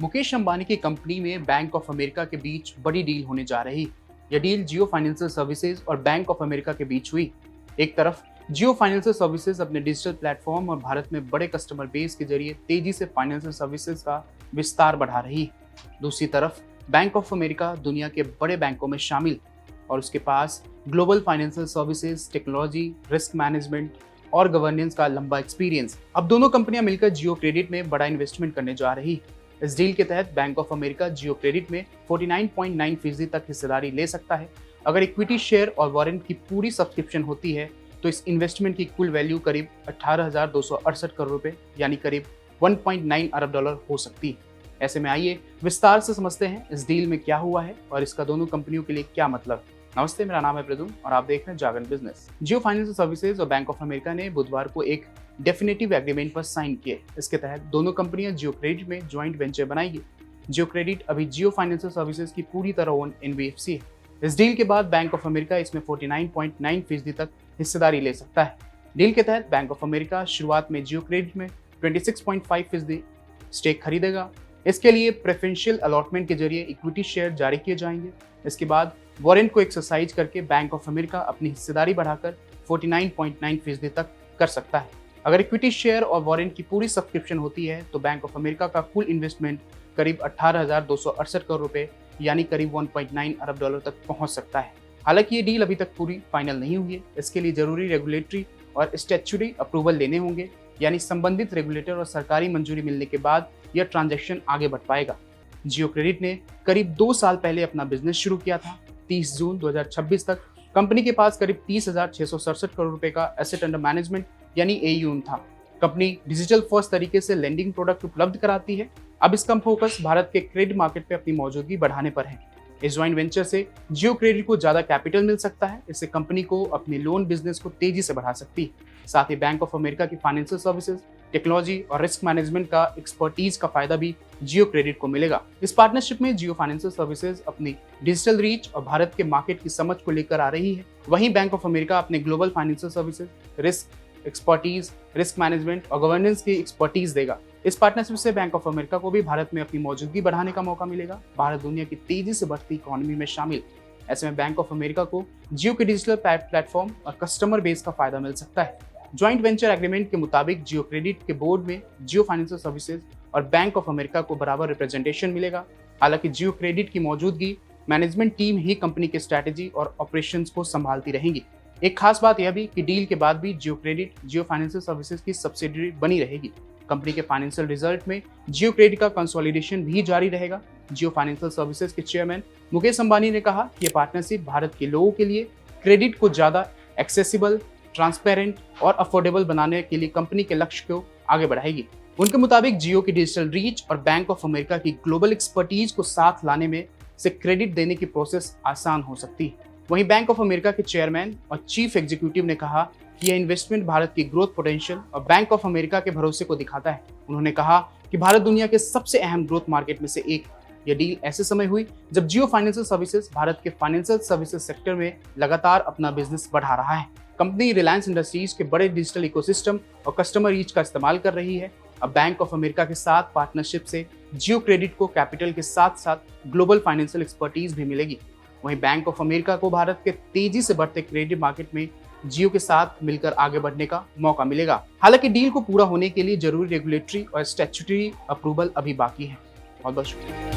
मुकेश अंबानी की कंपनी में bank of America के बीच बड़ी डील होने जा रही। यह डील जियो फाइनेंशियल सर्विसेज और बैंक ऑफ अमेरिका के बीच हुई। एक तरफ जियो फाइनेंशियल सर्विसेज अपने डिजिटल प्लेटफॉर्म और भारत में बड़े कस्टमर बेस के जरिए तेजी से फाइनेंशियल सर्विसेज का विस्तार बढ़ा रही। दूसरी तरफ बैंक ऑफ अमेरिका दुनिया के बड़े बैंकों में शामिल और उसके पास global financial services, technology, risk management और गवर्नेंस का लंबा एक्सपीरियंस। अब दोनों कंपनियां मिलकर जियो क्रेडिट में बड़ा इन्वेस्टमेंट करने जा रही। इस डील के तहत bank of America Jio credit में 49.9% तक हिस्सेदारी ले सकता है। अगर इक्विटी शेयर और वारंट की पूरी सब्सक्रिप्शन होती है तो इस इन्वेस्टमेंट की कुल वैल्यू करीब 18,268 करोड़ रुपए यानी करीब 1.9 अरब डॉलर हो सकती है। ऐसे में आइए विस्तार से समझते हैं इस डील में क्या हुआ है और इसका दोनों कंपनियों के लिए क्या मतलब है। नमस्ते, मेरा नाम है प्रदुम और आप देख रहे हैं जागरण बिजनेस। जियो फाइनेंशियल सर्विसेज और बैंक ऑफ अमेरिका ने बुधवार को एक डेफिनेटिव एग्रीमेंट पर साइन किए। इसके तहत दोनों कंपनियां जियो क्रेडिट में ज्वाइंट वेंचर बनाएंगी। जियो क्रेडिट अभी जियो फाइनेंशियल सर्विसेज की पूरी तरह ओन एनबीएफसी है। इस डील के बाद बैंक ऑफ अमेरिका इसमें 49.9% तक हिस्सेदारी ले सकता है। डील के तहत बैंक ऑफ अमेरिका शुरुआत में जियो क्रेडिट में 26.5% स्टेक खरीदेगा। इसके लिए प्रेफरेंशियल अलॉटमेंट के जरिए इक्विटी शेयर जारी किए जाएंगे। इसके बाद वारंट को एक्सरसाइज करके बैंक ऑफ अमेरिका अपनी हिस्सेदारी बढ़ाकर 49.9% तक कर सकता है। अगर इक्विटी शेयर और वारंट की पूरी सब्सक्रिप्शन होती है तो बैंक ऑफ अमेरिका का कुल इन्वेस्टमेंट करीब 18,268 करोड़ रुपए यानी करीब 1.9 अरब डॉलर तक पहुंच सकता है। हालांकि ये डील अभी तक पूरी फाइनल नहीं हुई है। इसके लिए जरूरी रेगुलेटरी और स्टैट्यूटरी अप्रूवल लेने होंगे, यानी संबंधित रेगुलेटर और सरकारी मंजूरी मिलने के बाद यह ट्रांजैक्शन आगे बढ़ पाएगा। जियो क्रेडिट ने करीब 2 साल पहले अपना बिजनेस शुरू किया था। 30 जून 2026 तक कंपनी के पास करीब 30,667 करोड़ रुपए का एसेट अंडर मैनेजमेंट यानी AUM था। कंपनी डिजिटल फर्स्ट तरीके से लेंडिंग प्रोडक्ट उपलब्ध कराती है। अब इसका फोकस भारत के क्रेडिट मार्केट पे अपनी मौजूदगी बढ़ाने पर है। इस ज्वाइंट वेंचर से जियो क्रेडिट को ज्यादा कैपिटल मिल सकता है। इससे कंपनी को अपने लोन बिजनेस को तेजी से बढ़ा सकती है। साथ ही बैंक ऑफ अमेरिका की फाइनेंशियल सर्विसेज, टेक्नोलॉजी और रिस्क मैनेजमेंट का एक्सपर्टीज का फायदा भी जियो क्रेडिट को मिलेगा। इस पार्टनरशिप में जियो फाइनेंशियल सर्विसेज अपनी डिजिटल रीच और भारत के मार्केट की समझ को लेकर आ रही है। वहीं बैंक ऑफ अमेरिका अपने global financial services, risk expertise, risk management और गवर्नेंस की एक्सपर्टीज देगा। इस पार्टनरशिप से बैंक ऑफ अमेरिका को भी भारत में अपनी मौजूदगी बढ़ाने का मौका मिलेगा। भारत दुनिया की तेजी से बढ़ती इकोनॉमी में शामिल। ऐसे में बैंक ऑफ अमेरिका को जियो के डिजिटल प्लेटफॉर्म और कस्टमर बेस का फायदा मिल सकता है। ज्वाइंट वेंचर एग्रीमेंट के मुताबिक जियो क्रेडिट के बोर्ड में जियो फाइनेंशियल सर्विसेज और बैंक ऑफ अमेरिका को बराबर रिप्रेजेंटेशन मिलेगा। हालांकि जियो क्रेडिट की मौजूदगी मैनेजमेंट टीम ही कंपनी के स्ट्रैटेजी और ऑपरेशंस को संभालती रहेंगी। एक खास बात यह भी कि डील के बाद भी जियो क्रेडिट जियो फाइनेंशियल सर्विसेज की सब्सिडियरी बनी रहेगी। कंपनी के फाइनेंशियल रिजल्ट में जियो क्रेडिट का कंसोलिडेशन भी जारी रहेगा। जियो फाइनेंशियल सर्विसेज के चेयरमैन मुकेश अंबानी ने कहा कि यह पार्टनरशिप भारत के लोगों के लिए क्रेडिट को ज्यादा एक्सेसिबल, ट्रांसपेरेंट और अफोर्डेबल बनाने के लिए कंपनी के लक्ष्य को आगे बढ़ाएगी। उनके मुताबिक जियो की डिजिटल रीच और बैंक ऑफ अमेरिका की ग्लोबल एक्सपर्टीज को साथ लाने में से क्रेडिट देने की प्रोसेस आसान हो सकती है। वहीं बैंक ऑफ अमेरिका के चेयरमैन और चीफ एग्जीक्यूटिव ने कहा कि यह इन्वेस्टमेंट भारत की ग्रोथ पोटेंशियल और बैंक ऑफ अमेरिका के भरोसे को दिखाता है। उन्होंने कहा कि भारत दुनिया के सबसे अहम ग्रोथ मार्केट में से एक है। यह डील ऐसे समय हुई जब जियो फाइनेंशियल सर्विसेज भारत के फाइनेंशियल सर्विसेज सेक्टर में लगातार अपना बिजनेस बढ़ा रहा है। कंपनी रिलायंस इंडस्ट्रीज के बड़े डिजिटल इकोसिस्टम और कस्टमर रीच का इस्तेमाल कर रही है। अब बैंक ऑफ अमेरिका के साथ पार्टनरशिप से जियो क्रेडिट को कैपिटल के साथ साथ ग्लोबल फाइनेंशियल एक्सपर्टीज भी मिलेगी। वहीं बैंक ऑफ अमेरिका को भारत के तेजी से बढ़ते क्रेडिट मार्केट में जियो के साथ मिलकर आगे बढ़ने का मौका मिलेगा। हालांकि डील को पूरा होने के लिए जरूरी रेगुलेटरी और स्टैट्यूटरी अप्रूवल अभी बाकी है। बहुत बहुत शुक्रिया।